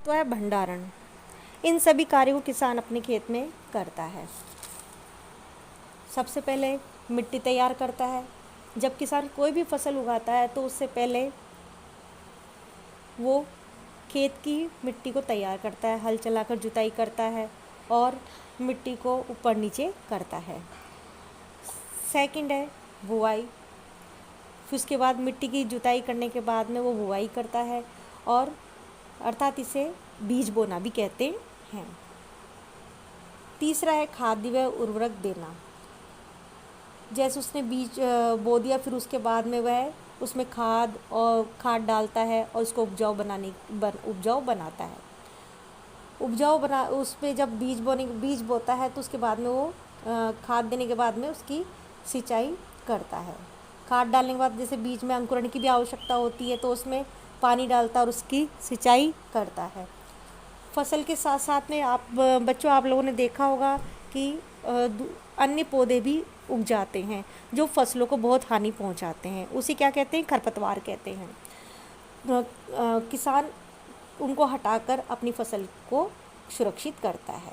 तो है भंडारण। इन सभी कार्यों को किसान अपने खेत में करता है। सबसे पहले मिट्टी तैयार करता है। जब किसान कोई भी फसल उगाता है तो उससे पहले वो खेत की मिट्टी को तैयार करता है, हल चलाकर जुताई करता है और मिट्टी को ऊपर नीचे करता है। सेकंड है बुआई। फिर उसके बाद मिट्टी की जुताई करने के बाद में वो बुआई करता है और अर्थात इसे बीज बोना भी कहते हैं। तीसरा है खाद्य व उर्वरक देना। जैसे उसने बीज बो दिया, फिर उसके बाद में वह उसमें खाद डालता है और उसको उपजाऊ बनाता है। उसमें जब बीज बोता है तो उसके बाद में वो खाद देने के बाद में उसकी सिंचाई करता है। खाद डालने के बाद जैसे बीज में अंकुरण की भी आवश्यकता होती है तो उसमें पानी डालता है और उसकी सिंचाई करता है। फसल के साथ साथ में आप लोगों ने देखा होगा कि अन्य पौधे भी उग जाते हैं जो फसलों को बहुत हानि पहुंचाते हैं। उसे क्या कहते हैं? खरपतवार कहते हैं। किसान उनको हटाकर अपनी फसल को सुरक्षित करता है।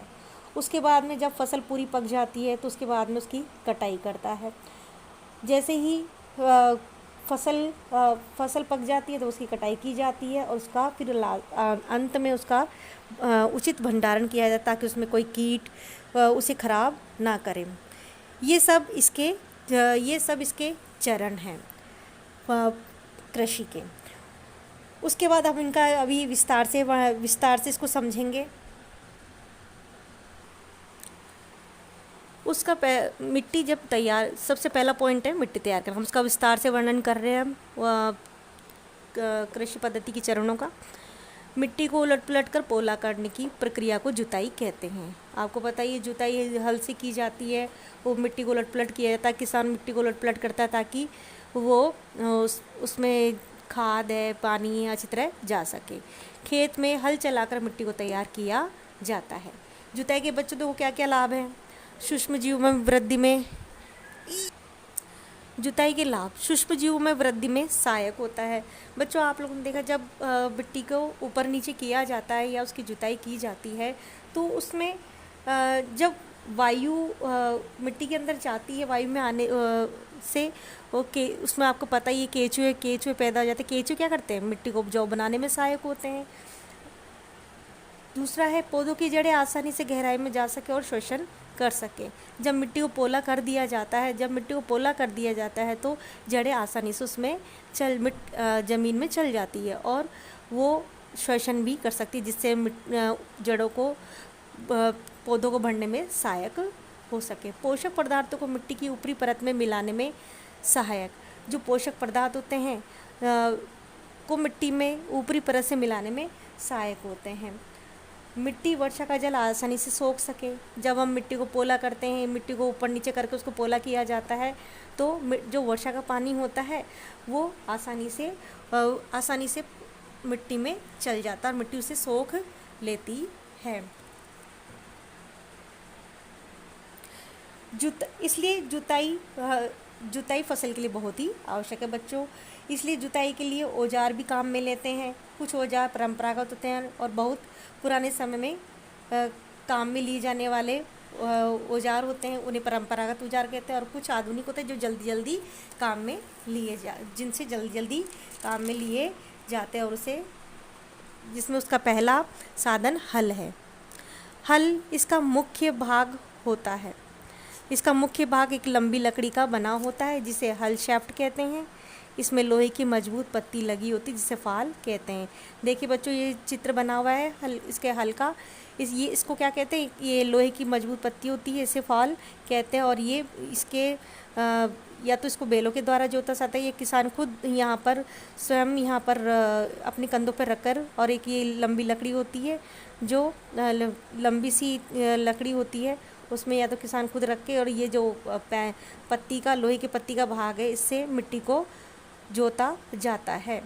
उसके बाद में जब फसल पूरी पक जाती है तो उसके बाद में उसकी कटाई करता है। जैसे ही फसल पक जाती है तो उसकी कटाई की जाती है और उसका फिर अंत में उसका उचित भंडारण किया जाता है ताकि उसमें कोई कीट उसे खराब ना करे। ये सब इसके चरण हैं कृषि के। उसके बाद हम इनका अभी विस्तार से इसको समझेंगे। मिट्टी जब तैयार, सबसे पहला पॉइंट है मिट्टी तैयार करना। हम उसका विस्तार से वर्णन कर रहे हैं हम कृषि पद्धति के चरणों का। मिट्टी को उलट पुलट कर पोला करने की प्रक्रिया को जुताई कहते हैं। आपको पता ही है जुताई हल से की जाती है। वो मिट्टी को उलट पुलट किया जाता है। किसान मिट्टी को उलट पुलट करता है ताकि वो उसमें खाद है, पानी अच्छी तरह जा सके। खेत में हल चलाकर मिट्टी को तैयार किया जाता है। जुताई के बच्चों को क्या क्या लाभ हैं? सूक्ष्म जीवों में वृद्धि में जुताई के लाभ सूक्ष्म जीवों में वृद्धि में सहायक होता है। बच्चों, आप लोगों ने देखा जब मिट्टी को ऊपर नीचे किया जाता है या उसकी जुताई की जाती है तो उसमें जब वायु मिट्टी के अंदर जाती है, वायु में आने से उसमें आपको पता ही है केचुए पैदा हो जाते हैं। केचुए क्या करते हैं? मिट्टी को उपजाऊ बनाने में सहायक होते हैं। दूसरा है पौधों की जड़ें आसानी से गहराई में जा सके और श्वसन कर सके। जब मिट्टी को पोला कर दिया जाता है तो जड़ें आसानी से उसमें ज़मीन में चल जाती है और वो श्वसन भी कर सकती है, जिससे जड़ों को पौधों को बढ़ने में सहायक हो सके। पोषक पदार्थों को मिट्टी की ऊपरी परत में मिलाने में सहायक। जो पोषक पदार्थ होते हैं को मिट्टी में ऊपरी परत से मिलाने में सहायक होते हैं। मिट्टी वर्षा का जल आसानी से सोख सके। जब हम मिट्टी को पोला करते हैं, मिट्टी को ऊपर नीचे करके उसको पोला किया जाता है तो जो वर्षा का पानी होता है वो आसानी से मिट्टी में चल जाता है और मिट्टी उसे सोख लेती है। इसलिए जुताई फसल के लिए बहुत ही आवश्यक है बच्चों। इसलिए जुताई के लिए औजार भी काम में लेते हैं। कुछ औजार परंपरागत होते हैं और बहुत पुराने समय में काम में लिए जाने वाले औजार होते हैं, उन्हें परंपरागत औजार कहते हैं। और कुछ आधुनिक होते हैं जो जल्दी काम में जिनसे जल्दी काम में लिए जाते हैं और जिसमें उसका पहला साधन हल है। हल इसका मुख्य भाग होता है। इसका मुख्य भाग एक लंबी लकड़ी का बना होता है जिसे हल शाफ्ट कहते हैं। इसमें लोहे की मजबूत पत्ती लगी होती है जिसे फाल कहते हैं। देखिए बच्चों, ये चित्र बना हुआ है इसके हल का। इसको क्या कहते हैं? ये लोहे की मजबूत पत्ती होती है, इसे फाल कहते हैं। और ये इसके या तो इसको बैलों के द्वारा जोता जाता है। ये किसान खुद स्वयं यहाँ पर अपने कंधों पर रखकर, और एक ये लंबी लकड़ी होती है जो लंबी सी लकड़ी होती है, उसमें या तो किसान खुद रख के, और ये जो लोहे की पत्ती का भाग है, इससे मिट्टी को जोता जाता है।